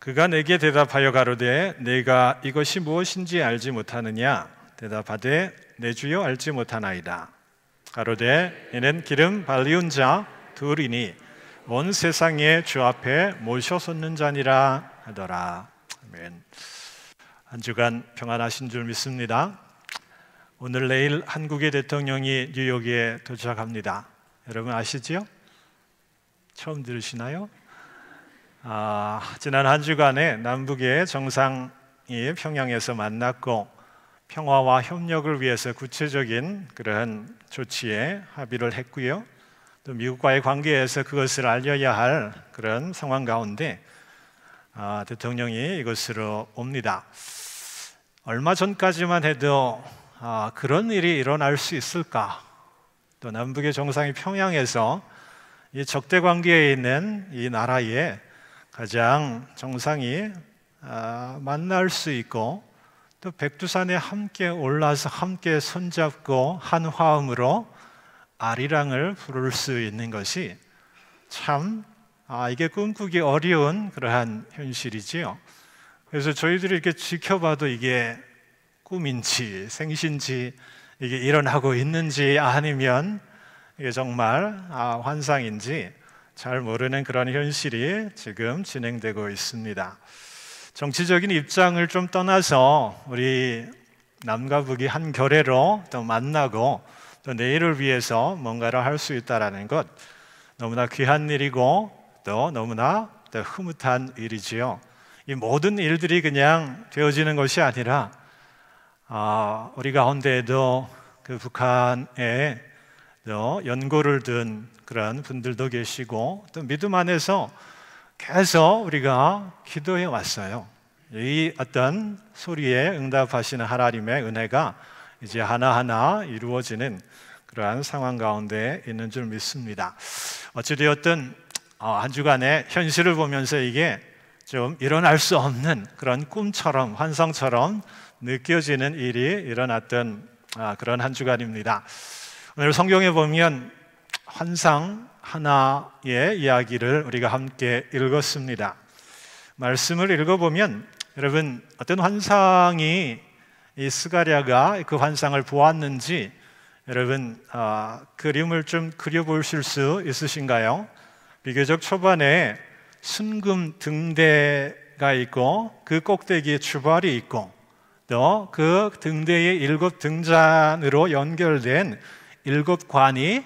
그가 내게 대답하여 가로되 내가 이것이 무엇인지 알지 못하느냐? 대답하되 내 주여 알지 못하나이다. 가로되 이는 기름 발리운 자 둘이니 온 세상에 주 앞에 모셔 섰는 자니라 하더라. 아멘. 한 주간 평안하신 줄 믿습니다. 오늘 내일 한국의 대통령이 뉴욕에 도착합니다. 여러분 아시지요? 처음 들으시나요? 지난 한 주간에 남북의 정상이 평양에서 만났고 평화와 협력을 위해서 구체적인 그런 조치에 합의를 했고요. 또 미국과의 관계에서 그것을 알려야 할 그런 상황 가운데 대통령이 이곳으로 옵니다. 얼마 전까지만 해도 그런 일이 일어날 수 있을까? 또 남북의 정상이 평양에서 이 적대 관계에 있는 이 나라에 가장 정상이 만날 수 있고 또 백두산에 함께 올라서 함께 손잡고 한 화음으로 아리랑을 부를 수 있는 것이 참 이게 꿈꾸기 어려운 그러한 현실이지요. 그래서 저희들이 이렇게 지켜봐도 이게 꿈인지 생신지 이게 일어나고 있는지 아니면 이게 정말 환상인지 잘 모르는 그런 현실이 지금 진행되고 있습니다. 정치적인 입장을 좀 떠나서 우리 남과 북이 한 결의로 또 만나고 또 내일을 위해서 뭔가를 할 수 있다는 것 너무나 귀한 일이고 또 너무나 또 흐뭇한 일이지요. 이 모든 일들이 그냥 되어지는 것이 아니라 우리 가운데에도 그 북한에 또 연고를 둔 그런 분들도 계시고 또 믿음 안에서 계속 우리가 기도해 왔어요. 이 어떤 소리에 응답하시는 하나님의 은혜가 이제 하나하나 이루어지는 그러한 상황 가운데 있는 줄 믿습니다. 어찌되었든 한 주간의 현실을 보면서 이게 좀 일어날 수 없는 그런 꿈처럼 환상처럼 느껴지는 일이 일어났던 그런 한 주간입니다. 오늘 성경에 보면 환상 하나의 이야기를 우리가 함께 읽었습니다. 말씀을 읽어보면 여러분 어떤 환상이 이 스가랴가 그 환상을 보았는지 여러분 그림을 좀 그려보실 수 있으신가요? 비교적 초반에 순금 등대가 있고 그 꼭대기에 주발이 있고 또 그 등대의 7 등잔으로 연결된 7 관이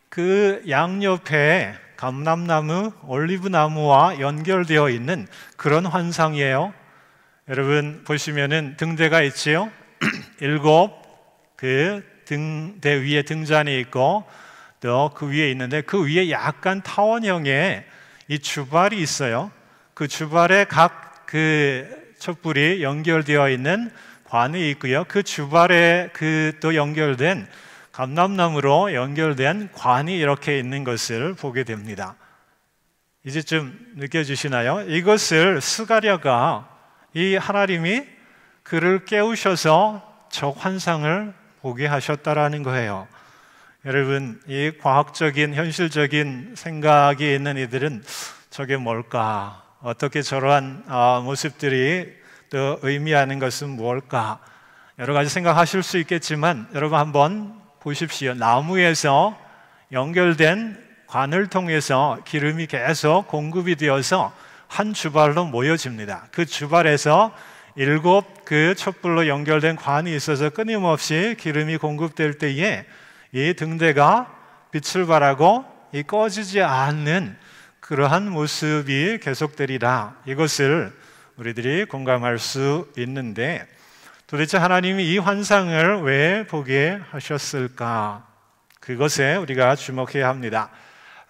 그 양옆에 감람나무, 올리브나무와 연결되어 있는 그런 환상이에요. 여러분 보시면은 등대가 있지요. 7 그 등대 위에 등잔이 있고 또 그 위에 있는데 그 위에 약간 타원형의 이 주발이 있어요. 그 주발에 각 그 촛불이 연결되어 있는 관이 있고요. 그 주발에 그 또 연결된 감람나무로 연결된 관이 이렇게 있는 것을 보게 됩니다. 이제 좀 느껴지시나요? 이것을 스가랴가 이 하나님이 그를 깨우셔서 저 환상을 보게 하셨다라는 거예요. 여러분, 이 과학적인 현실적인 생각이 있는 이들은 저게 뭘까? 어떻게 저러한 모습들이 또 의미하는 것은 무엇일까? 여러 가지 생각하실 수 있겠지만 여러분 한번 보십시오. 나무에서 연결된 관을 통해서 기름이 계속 공급이 되어서 한 주발로 모여집니다. 그 주발에서 7 그 촛불로 연결된 관이 있어서 끊임없이 기름이 공급될 때에 이 등대가 빛을 발하고 이 꺼지지 않는 그러한 모습이 계속되리라. 이것을 우리들이 공감할 수 있는데 도대체 하나님이 이 환상을 왜 보게 하셨을까? 그것에 우리가 주목해야 합니다.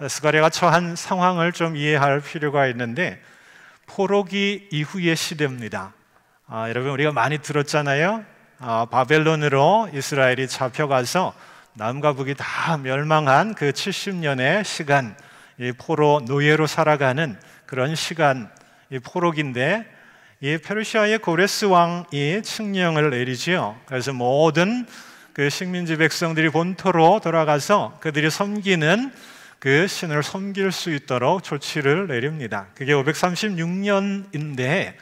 스가랴가 처한 상황을 좀 이해할 필요가 있는데 포로기 이후의 시대입니다. 여러분 우리가 많이 들었잖아요. 바벨론으로 이스라엘이 잡혀가서 남과 북이 다 멸망한 그 70년의 시간, 이 포로 노예로 살아가는 그런 시간, 이 포로기인데 이 페르시아의 고레스 왕이 칙령을 내리지요. 그래서 모든 그 식민지 백성들이 본토로 돌아가서 그들이 섬기는 그 신을 섬길 수 있도록 조치를 내립니다. 그게 536년인데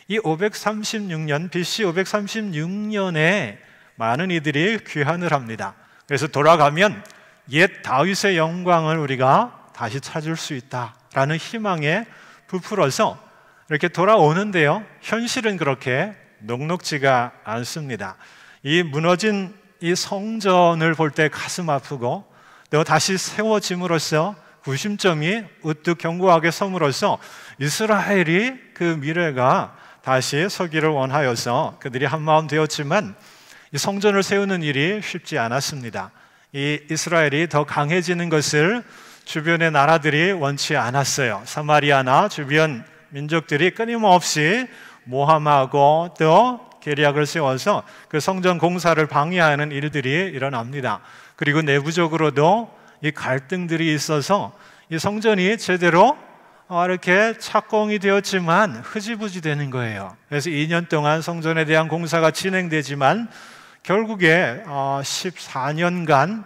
이 536년 BC 536년에 많은 이들이 귀환을 합니다. 그래서 돌아가면 옛 다윗의 영광을 우리가 다시 찾을 수 있다라는 희망에 부풀어서 이렇게 돌아오는데요, 현실은 그렇게 녹록지가 않습니다. 이 무너진 이 성전을 볼 때 가슴 아프고 또 다시 세워짐으로써 구심점이 우뚝 견고하게 섬으로써 이스라엘이 그 미래가 다시 서기를 원하여서 그들이 한마음 되었지만 이 성전을 세우는 일이 쉽지 않았습니다. 이 이스라엘이 더 강해지는 것을 주변의 나라들이 원치 않았어요. 사마리아나 주변 민족들이 끊임없이 모함하고 또 계략을 세워서 그 성전 공사를 방해하는 일들이 일어납니다. 그리고 내부적으로도 이 갈등들이 있어서 이 성전이 제대로 이렇게 착공이 되었지만 흐지부지 되는 거예요. 그래서 2년 동안 성전에 대한 공사가 진행되지만 결국에 14년간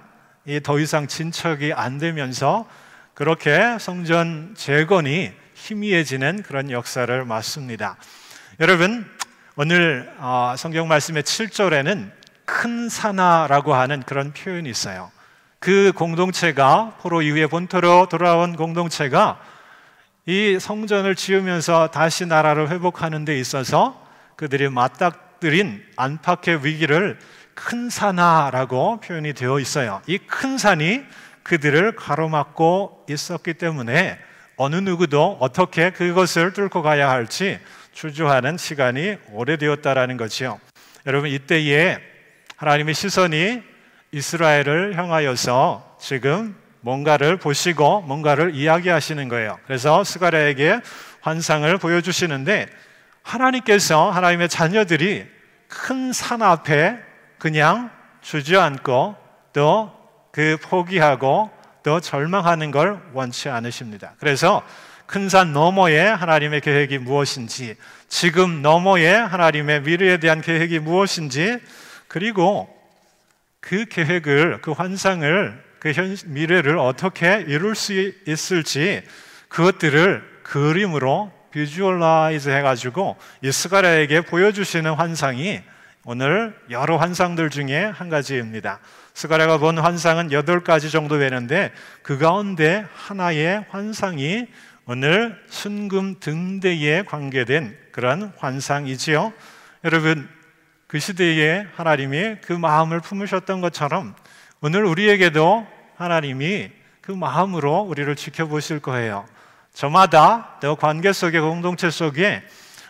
더 이상 진척이 안 되면서 그렇게 성전 재건이 희미해지는 그런 역사를 맞습니다. 여러분, 오늘 성경 말씀의 7절에는 큰 사나라고 하는 그런 표현이 있어요. 그 공동체가 포로 이후에 본토로 돌아온 공동체가 이 성전을 지으면서 다시 나라를 회복하는 데 있어서 그들이 맞닥뜨린 안팎의 위기를 큰 사나라고 표현이 되어 있어요. 이 큰 산이 그들을 가로막고 있었기 때문에 어느 누구도 어떻게 그것을 뚫고 가야 할지 주저하는 시간이 오래되었다라는 거지요. 여러분, 이때에 하나님의 시선이 이스라엘을 향하여서 지금 뭔가를 보시고 뭔가를 이야기하시는 거예요. 그래서 스가랴에게 환상을 보여주시는데 하나님께서 하나님의 자녀들이 큰 산 앞에 그냥 주저앉고 또 그 포기하고 또 절망하는 걸 원치 않으십니다. 그래서 큰 산 너머에 하나님의 계획이 무엇인지, 지금 너머에 하나님의 미래에 대한 계획이 무엇인지, 그리고 그 계획을, 그 환상을, 그 미래를 어떻게 이룰 수 있을지 그것들을 그림으로 비주얼라이즈 해가지고 이 스가랴에게 보여주시는 환상이 오늘 여러 환상들 중에 한 가지입니다. 스가랴가 본 환상은 8가지 정도 되는데 그 가운데 하나의 환상이 오늘 순금 등대에 관계된 그런 환상이지요. 여러분, 그 시대에 하나님이 그 마음을 품으셨던 것처럼 오늘 우리에게도 하나님이 그 마음으로 우리를 지켜보실 거예요. 저마다 또 관계 속에, 공동체 속에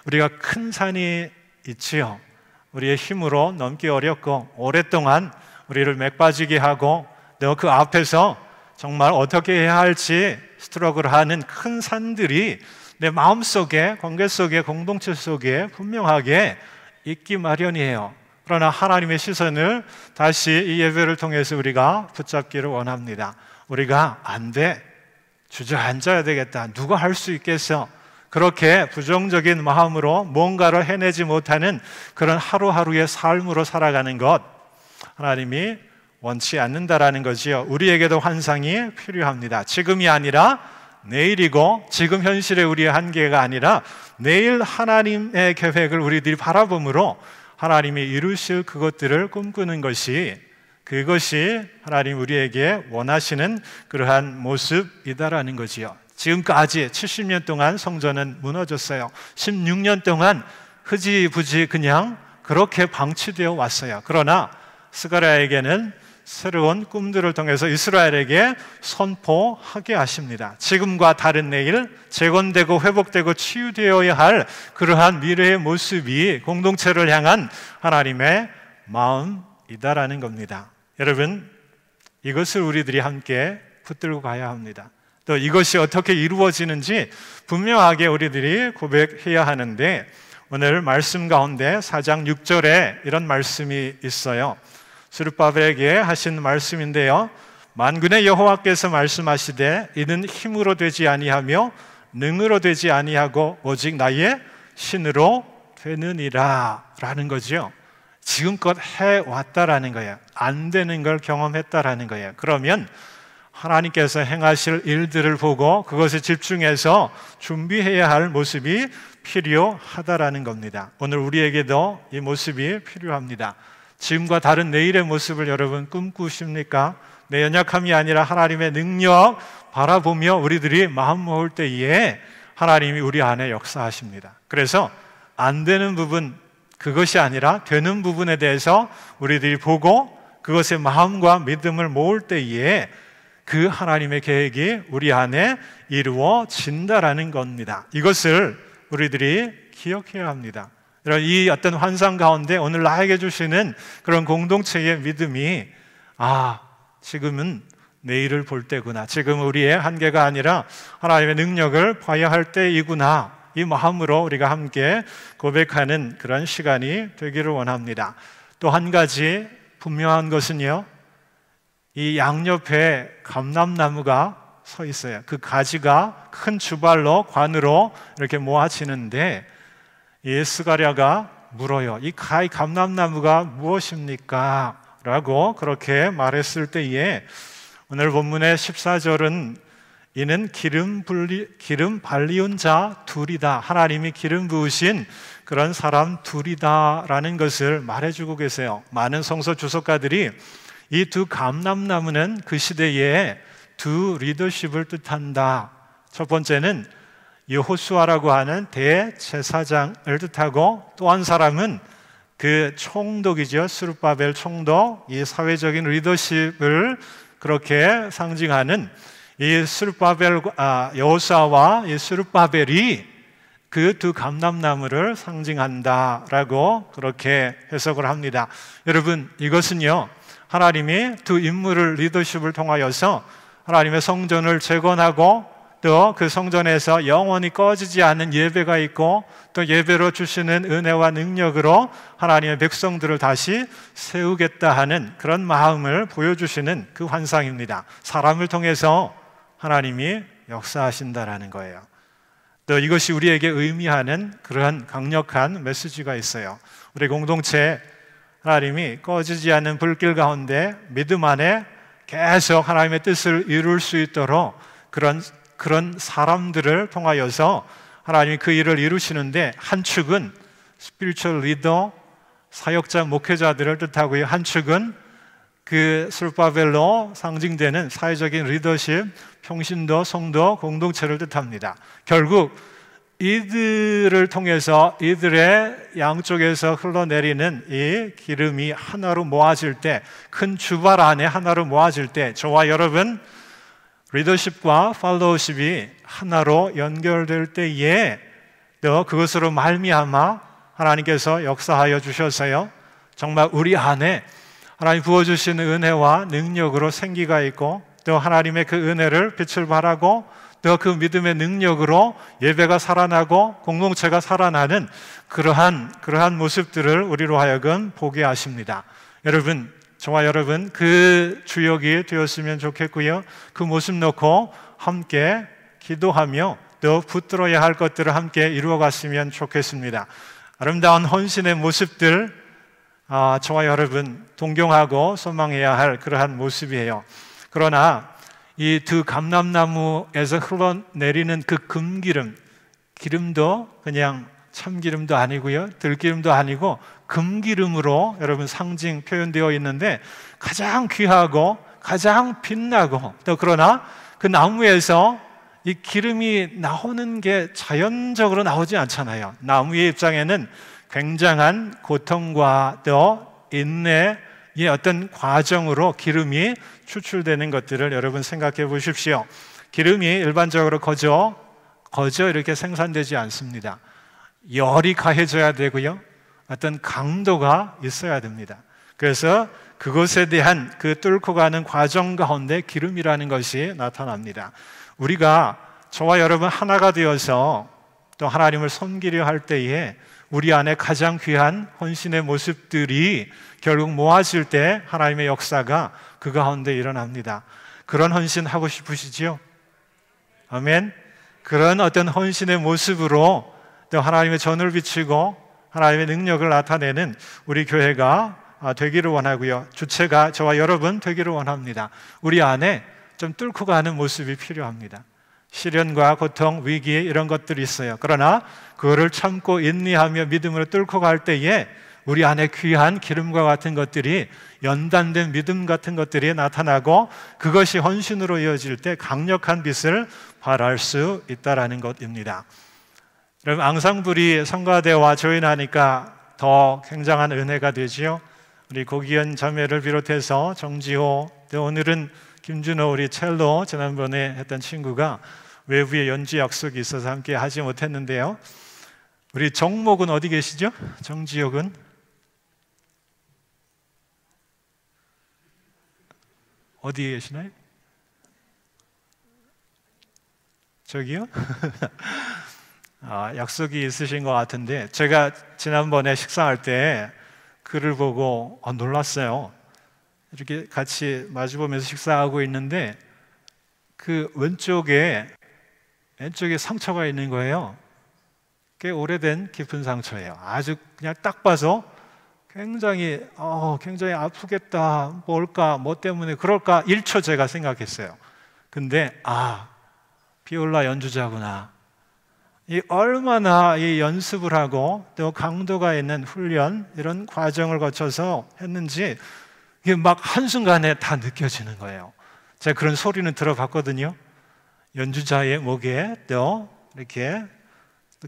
우리가 큰 산이 있지요. 우리의 힘으로 넘기 어렵고 오랫동안 우리를 맥빠지게 하고 또 그 앞에서 정말 어떻게 해야 할지 스트러글하는 큰 산들이 내 마음속에, 관계 속에, 공동체 속에 분명하게 있기 마련이에요. 그러나 하나님의 시선을 다시 이 예배를 통해서 우리가 붙잡기를 원합니다. 우리가 안 돼, 주저앉아야 되겠다, 누가 할 수 있겠어, 그렇게 부정적인 마음으로 뭔가를 해내지 못하는 그런 하루하루의 삶으로 살아가는 것, 하나님이 원치 않는다라는 거지요. 우리에게도 환상이 필요합니다. 지금이 아니라 내일이고, 지금 현실의 우리의 한계가 아니라 내일 하나님의 계획을 우리들이 바라봄으로 하나님이 이루실 그것들을 꿈꾸는 것이, 그것이 하나님 우리에게 원하시는 그러한 모습이다라는 거지요. 지금까지 70년 동안 성전은 무너졌어요. 16년 동안 흐지부지 그냥 그렇게 방치되어 왔어요. 그러나 스가랴에게는 새로운 꿈들을 통해서 이스라엘에게 선포하게 하십니다. 지금과 다른 내일, 재건되고 회복되고 치유되어야 할 그러한 미래의 모습이 공동체를 향한 하나님의 마음이다라는 겁니다. 여러분, 이것을 우리들이 함께 붙들고 가야 합니다. 또 이것이 어떻게 이루어지는지 분명하게 우리들이 고백해야 하는데, 오늘 말씀 가운데 4장 6절에 이런 말씀이 있어요. 스룹바벨에게 하신 말씀인데요, 만군의 여호와께서 말씀하시되 이는 힘으로 되지 아니하며 능으로 되지 아니하고 오직 나의 신으로 되느니라 라는 거죠. 지금껏 해왔다라는 거예요. 안 되는 걸 경험했다라는 거예요. 그러면 하나님께서 행하실 일들을 보고 그것에 집중해서 준비해야 할 모습이 필요하다라는 겁니다. 오늘 우리에게도 이 모습이 필요합니다. 지금과 다른 내일의 모습을 여러분 꿈꾸십니까? 내 연약함이 아니라 하나님의 능력 바라보며 우리들이 마음 먹을 때에 하나님이 우리 안에 역사하십니다. 그래서 안 되는 부분, 그것이 아니라 되는 부분에 대해서 우리들이 보고 그것에 마음과 믿음을 모을 때에 그 하나님의 계획이 우리 안에 이루어진다라는 겁니다. 이것을 우리들이 기억해야 합니다. 이 어떤 환상 가운데 오늘 나에게 주시는 그런 공동체의 믿음이 지금은 내일을 볼 때구나, 지금 우리의 한계가 아니라 하나님의 능력을 봐야 할 때이구나, 이 마음으로 우리가 함께 고백하는 그런 시간이 되기를 원합니다. 또 한 가지 분명한 것은요, 이 양옆에 감람나무가 서 있어요. 그 가지가 큰 주발로 관으로 이렇게 모아지는데 이 스가랴가 물어요. 이 감람나무가 무엇입니까? 라고 그렇게 말했을 때에 오늘 본문의 14절은 이는 기름 발리운 자 둘이다, 하나님이 기름 부으신 그런 사람 둘이다 라는 것을 말해주고 계세요. 많은 성서 주석가들이 이 두 감람나무는 그 시대에 두 리더십을 뜻한다. 첫 번째는 여호수아라고 하는 대제사장을 뜻하고, 또 한 사람은 그 총독이죠. 스룹바벨 총독, 이 사회적인 리더십을 그렇게 상징하는 이 여호수아와 이 스룹바벨이 그 두 감람나무를 상징한다라고 그렇게 해석을 합니다. 여러분, 이것은요, 하나님이 두 인물을 리더십을 통하여서 하나님의 성전을 재건하고 또 그 성전에서 영원히 꺼지지 않는 예배가 있고 또 예배로 주시는 은혜와 능력으로 하나님의 백성들을 다시 세우겠다 하는 그런 마음을 보여주시는 그 환상입니다. 사람을 통해서 하나님이 역사하신다라는 거예요. 또 이것이 우리에게 의미하는 그러한 강력한 메시지가 있어요. 우리 공동체, 하나님이 꺼지지 않는 불길 가운데 믿음 안에 계속 하나님의 뜻을 이룰 수 있도록 그런 사람들을 통하여서 하나님이 그 일을 이루시는데, 한 축은 스피리추얼 리더, 사역자, 목회자들을 뜻하고요, 한 축은 그 스룹바벨로 상징되는 사회적인 리더십, 평신도, 성도, 공동체를 뜻합니다. 결국 이들을 통해서 이들의 양쪽에서 흘러내리는 이 기름이 하나로 모아질 때, 큰 주발 안에 하나로 모아질 때 저와 여러분 리더십과 팔로우십이 하나로 연결될 때에 또 그것으로 말미암아 하나님께서 역사하여 주셔서요, 정말 우리 안에 하나님 부어주시는 은혜와 능력으로 생기가 있고 또 하나님의 그 은혜를 빛을 발하고 또 그 믿음의 능력으로 예배가 살아나고 공동체가 살아나는 그러한 모습들을 우리로 하여금 보게 하십니다. 여러분, 저와 여러분 그 주역이 되었으면 좋겠고요, 그 모습 놓고 함께 기도하며 또 붙들어야 할 것들을 함께 이루어갔으면 좋겠습니다. 아름다운 헌신의 모습들, 저와 여러분 동경하고 소망해야 할 그러한 모습이에요. 그러나 이 두 감람나무에서 흘러내리는 그 기름도 그냥 참기름도 아니고요, 들기름도 아니고 금기름으로 여러분 상징 표현되어 있는데, 가장 귀하고 가장 빛나고, 또 그러나 그 나무에서 이 기름이 나오는 게 자연적으로 나오지 않잖아요. 나무의 입장에는 굉장한 고통과 또 인내의 어떤 과정으로 기름이 추출되는 것들을 여러분 생각해 보십시오. 기름이 일반적으로 거저 이렇게 생산되지 않습니다. 열이 가해져야 되고요, 어떤 강도가 있어야 됩니다. 그래서 그것에 대한 그 뚫고 가는 과정 가운데 기름이라는 것이 나타납니다. 우리가, 저와 여러분 하나가 되어서 또 하나님을 섬기려 할 때에 우리 안에 가장 귀한 헌신의 모습들이 결국 모아질 때 하나님의 역사가 그 가운데 일어납니다. 그런 헌신 하고 싶으시지요? 아멘. 그런 어떤 헌신의 모습으로 또 하나님의 전을 비치고 하나님의 능력을 나타내는 우리 교회가 되기를 원하고요, 주체가 저와 여러분 되기를 원합니다. 우리 안에 좀 뚫고 가는 모습이 필요합니다. 시련과 고통, 위기 이런 것들이 있어요. 그러나 그거를 참고 인내하며 믿음으로 뚫고 갈 때에 우리 안에 귀한 기름과 같은 것들이, 연단된 믿음 같은 것들이 나타나고 그것이 헌신으로 이어질 때 강력한 빛을 발할 수 있다는 것입니다. 여러분, 앙상블이 성가대와 조인하니까 더 굉장한 은혜가 되지요. 우리 고기현 자매를 비롯해서 정지호, 또 오늘은 김준호 우리 첼로 지난번에 했던 친구가 외부에 연주 약속이 있어서 함께 하지 못했는데요. 우리 정목은 어디 계시죠? 정지혁은? 어디에 계시나요? 저기요? 약속이 있으신 것 같은데, 제가 지난번에 식사할 때 글을 보고 놀랐어요. 이렇게 같이 마주보면서 식사하고 있는데 그 왼쪽에 상처가 있는 거예요. 꽤 오래된 깊은 상처예요. 아주 그냥 딱 봐서 굉장히 아프겠다, 뭘까, 뭐 때문에 그럴까 1초 제가 생각했어요. 근데 비올라 연주자구나. 얼마나 이 연습을 하고 또 강도가 있는 훈련, 이런 과정을 거쳐서 했는지 이게 막 한순간에 다 느껴지는 거예요. 제가 그런 소리는 들어봤거든요. 연주자의 목에 또 이렇게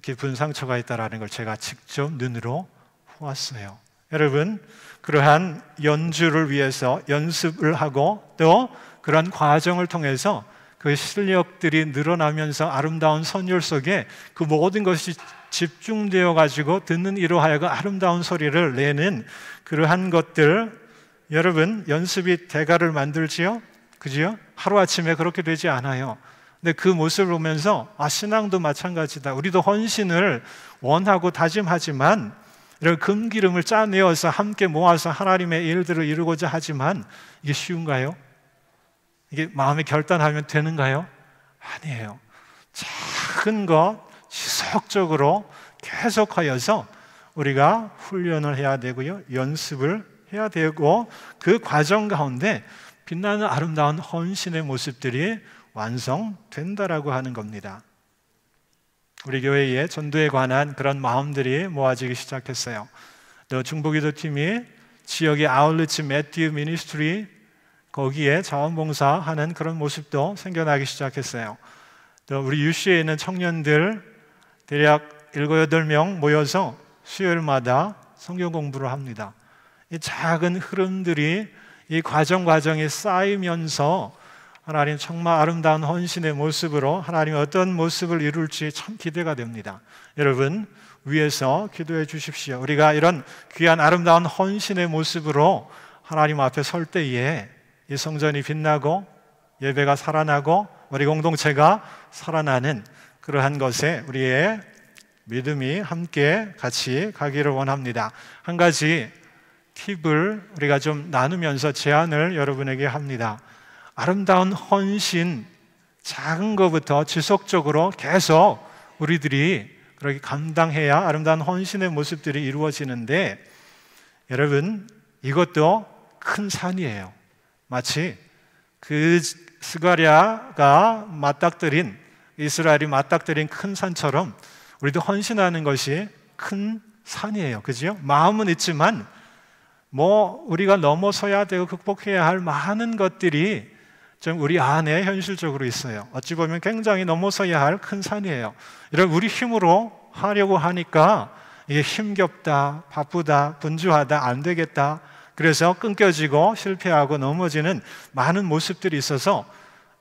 깊은 상처가 있다는 걸 제가 직접 눈으로 보았어요. 여러분, 그러한 연주를 위해서 연습을 하고 또 그러한 과정을 통해서 그 실력들이 늘어나면서 아름다운 선율 속에 그 모든 것이 집중되어 가지고 듣는 이로 하여금 아름다운 소리를 내는 그러한 것들, 여러분, 연습이 대가를 만들지요? 그지요? 하루아침에 그렇게 되지 않아요. 근데 그 모습을 보면서 신앙도 마찬가지다. 우리도 헌신을 원하고 다짐하지만 이런 금기름을 짜내어서 함께 모아서 하나님의 일들을 이루고자 하지만 이게 쉬운가요? 이게 마음에 결단하면 되는가요? 아니에요. 작은 것 지속적으로 계속하여서 우리가 훈련을 해야 되고요, 연습을 해야 되고 그 과정 가운데 빛나는 아름다운 헌신의 모습들이 완성된다라고 하는 겁니다. 우리 교회에 전도에 관한 그런 마음들이 모아지기 시작했어요. 또 중보기도팀이 지역의 아울리치 매튜 미니스트리, 거기에 자원봉사하는 그런 모습도 생겨나기 시작했어요. 또 우리 UC에 있는 청년들 대략 7, 8명 모여서 수요일마다 성경 공부를 합니다. 이 작은 흐름들이 이 과정이 쌓이면서 하나님 정말 아름다운 헌신의 모습으로 하나님이 어떤 모습을 이룰지 참 기대가 됩니다. 여러분, 위에서 기도해 주십시오. 우리가 이런 귀한 아름다운 헌신의 모습으로 하나님 앞에 설 때에 이 성전이 빛나고 예배가 살아나고 우리 공동체가 살아나는 그러한 것에 우리의 믿음이 함께 같이 가기를 원합니다. 한 가지 팁을 우리가 좀 나누면서 제안을 여러분에게 합니다. 아름다운 헌신, 작은 것부터 지속적으로 계속 우리들이 그렇게 감당해야 아름다운 헌신의 모습들이 이루어지는데, 여러분, 이것도 큰 산이에요. 마치 그 스가랴가 맞닥뜨린, 이스라엘이 맞닥뜨린 큰 산처럼 우리도 헌신하는 것이 큰 산이에요. 그죠? 마음은 있지만 우리가 넘어서야 되고 극복해야 할 많은 것들이 좀 우리 안에 현실적으로 있어요. 어찌 보면 굉장히 넘어서야 할 큰 산이에요. 이런 우리 힘으로 하려고 하니까 이게 힘겹다, 바쁘다, 분주하다, 안 되겠다, 그래서 끊겨지고 실패하고 넘어지는 많은 모습들이 있어서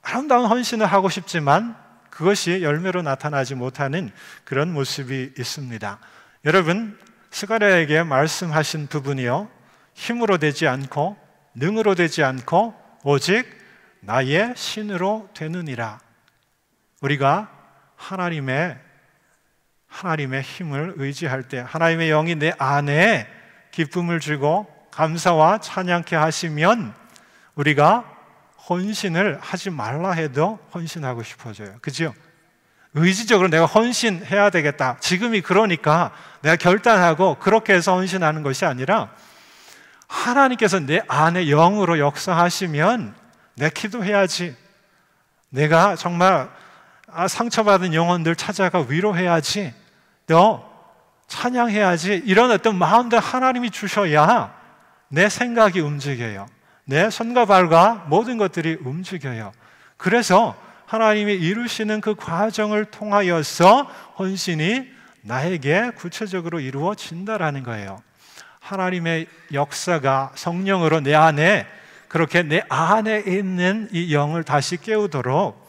아름다운 헌신을 하고 싶지만 그것이 열매로 나타나지 못하는 그런 모습이 있습니다. 여러분, 스가랴에게 말씀하신 부분이요, 힘으로 되지 않고 능으로 되지 않고 오직 나의 신으로 되느니라. 우리가 하나님의 힘을 의지할 때, 하나님의 영이 내 안에 기쁨을 주고 감사와 찬양케 하시면 우리가 헌신을 하지 말라 해도 헌신하고 싶어져요. 그죠? 의지적으로 내가 헌신해야 되겠다, 지금이 그러니까 내가 결단하고 그렇게 해서 헌신하는 것이 아니라 하나님께서 내 안에 영으로 역사하시면 내 기도해야지, 내가 정말 상처받은 영혼들 찾아가 위로해야지, 또 찬양해야지, 이런 어떤 마음도 하나님이 주셔야 내 생각이 움직여요. 내 손과 발과 모든 것들이 움직여요. 그래서 하나님이 이루시는 그 과정을 통하여서 헌신이 나에게 구체적으로 이루어진다라는 거예요. 하나님의 역사가 성령으로 내 안에, 그렇게 내 안에 있는 이 영을 다시 깨우도록,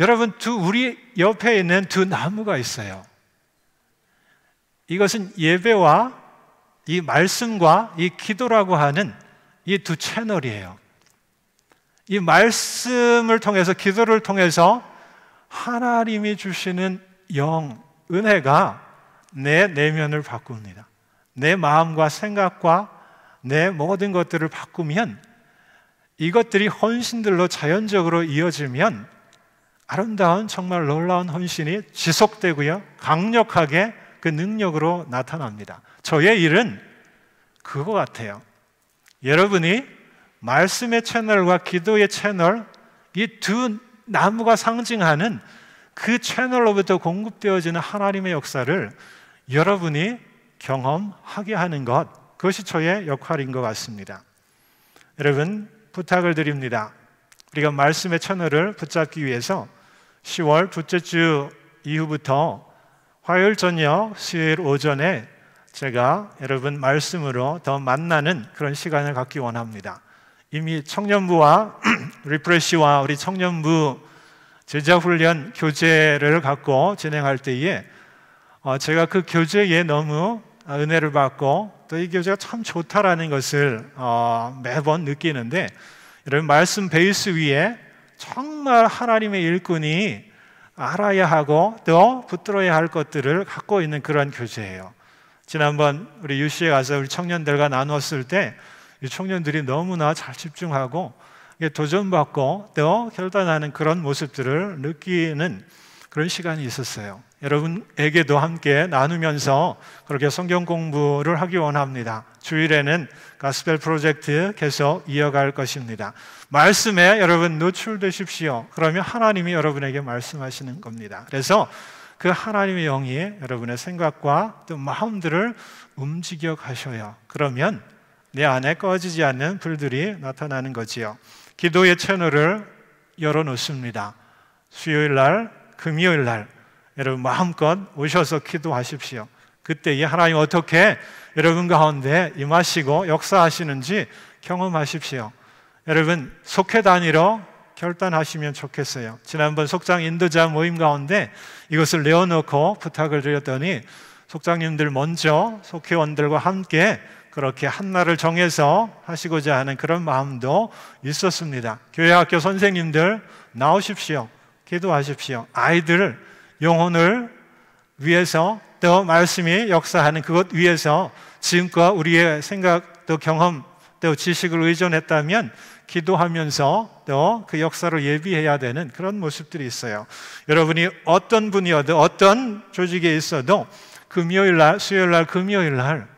여러분, 우리 옆에 있는 두 나무가 있어요. 이것은 예배와 이 말씀과 이 기도라고 하는 이 두 채널이에요. 이 말씀을 통해서, 기도를 통해서 하나님이 주시는 영, 은혜가 내 내면을 바꿉니다. 내 마음과 생각과 내 모든 것들을 바꾸면, 이것들이 헌신들로 자연적으로 이어지면 아름다운, 정말 놀라운 헌신이 지속되고요, 강력하게 그 능력으로 나타납니다. 저의 일은 그거 같아요. 여러분이 말씀의 채널과 기도의 채널, 이 두 나무가 상징하는 그 채널로부터 공급되어지는 하나님의 역사를 여러분이 경험하게 하는 것, 그것이 저의 역할인 것 같습니다. 여러분, 부탁을 드립니다. 우리가 말씀의 채널을 붙잡기 위해서 10월 둘째 주 이후부터 화요일 저녁, 수요일 오전에 제가 여러분 말씀으로 더 만나는 그런 시간을 갖기 원합니다. 이미 청년부와 리프레시와 우리 청년부 제자훈련 교재를 갖고 진행할 때에 제가 그 교재에 너무 은혜를 받고 또 이 교재가 참 좋다라는 것을 매번 느끼는데, 여러분, 말씀 베이스 위에 정말 하나님의 일꾼이 알아야 하고 또 붙들어야 할 것들을 갖고 있는 그런 교재예요. 지난번 우리 UC에 가서 우리 청년들과 나눴을 때 이 청년들이 너무나 잘 집중하고 도전받고 또 결단하는 그런 모습들을 느끼는 그런 시간이 있었어요. 여러분에게도 함께 나누면서 그렇게 성경 공부를 하기 원합니다. 주일에는 가스펠 프로젝트 계속 이어갈 것입니다. 말씀에 여러분 노출되십시오. 그러면 하나님이 여러분에게 말씀하시는 겁니다. 그래서 그 하나님의 영이 여러분의 생각과 또 마음들을 움직여 가셔요. 그러면 내 안에 꺼지지 않는 불들이 나타나는 거지요. 기도의 채널을 열어놓습니다. 수요일 날, 금요일 날 여러분 마음껏 오셔서 기도하십시오. 그때에 하나님 어떻게 여러분 가운데 임하시고 역사하시는지 경험하십시오. 여러분, 속회 단위로 결단하시면 좋겠어요. 지난번 속장 인도자 모임 가운데 이것을 내어놓고 부탁을 드렸더니 속장님들 먼저 속회원들과 함께 그렇게 한날을 정해서 하시고자 하는 그런 마음도 있었습니다. 교회 학교 선생님들 나오십시오. 기도하십시오. 아이들 영혼을 위해서 또 말씀이 역사하는 그것 위해서 지금껏 우리의 생각 또 경험 또 지식을 의존했다면 기도하면서 또 그 역사를 예비해야 되는 그런 모습들이 있어요. 여러분이 어떤 분이어도 어떤 조직에 있어도 금요일 날, 수요일 날, 금요일 날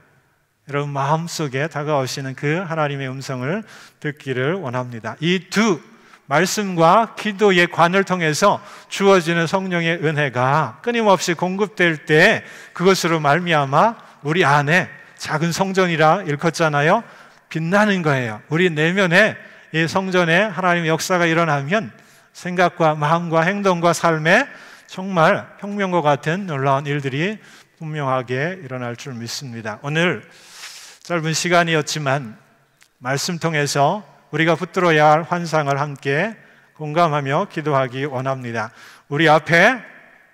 여러분 마음속에 다가오시는 그 하나님의 음성을 듣기를 원합니다. 이 두 말씀과 기도의 관을 통해서 주어지는 성령의 은혜가 끊임없이 공급될 때 그것으로 말미암아 우리 안에 작은 성전이라 일컫잖아요. 빛나는 거예요. 우리 내면에 이 성전에 하나님의 역사가 일어나면 생각과 마음과 행동과 삶에 정말 혁명과 같은 놀라운 일들이 분명하게 일어날 줄 믿습니다. 오늘 짧은 시간이었지만 말씀 통해서 우리가 붙들어야 할 환상을 함께 공감하며 기도하기 원합니다. 우리 앞에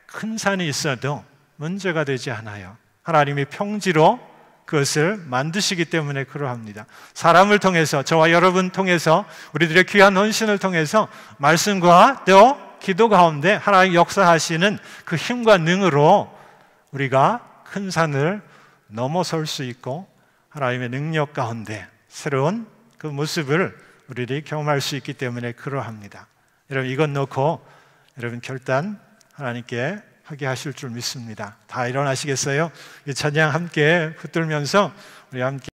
큰 산이 있어도 문제가 되지 않아요. 하나님이 평지로 그것을 만드시기 때문에 그러합니다. 사람을 통해서, 저와 여러분 통해서, 우리들의 귀한 헌신을 통해서 말씀과 또 기도 가운데 하나님 역사하시는 그 힘과 능으로 우리가 큰 산을 넘어설 수 있고 하나님의 능력 가운데 새로운 그 모습을 우리들이 경험할 수 있기 때문에 그러합니다. 여러분, 이것 놓고 여러분 결단 하나님께 하게 하실 줄 믿습니다. 다 일어나시겠어요? 이 찬양 함께 붙들면서 우리 함께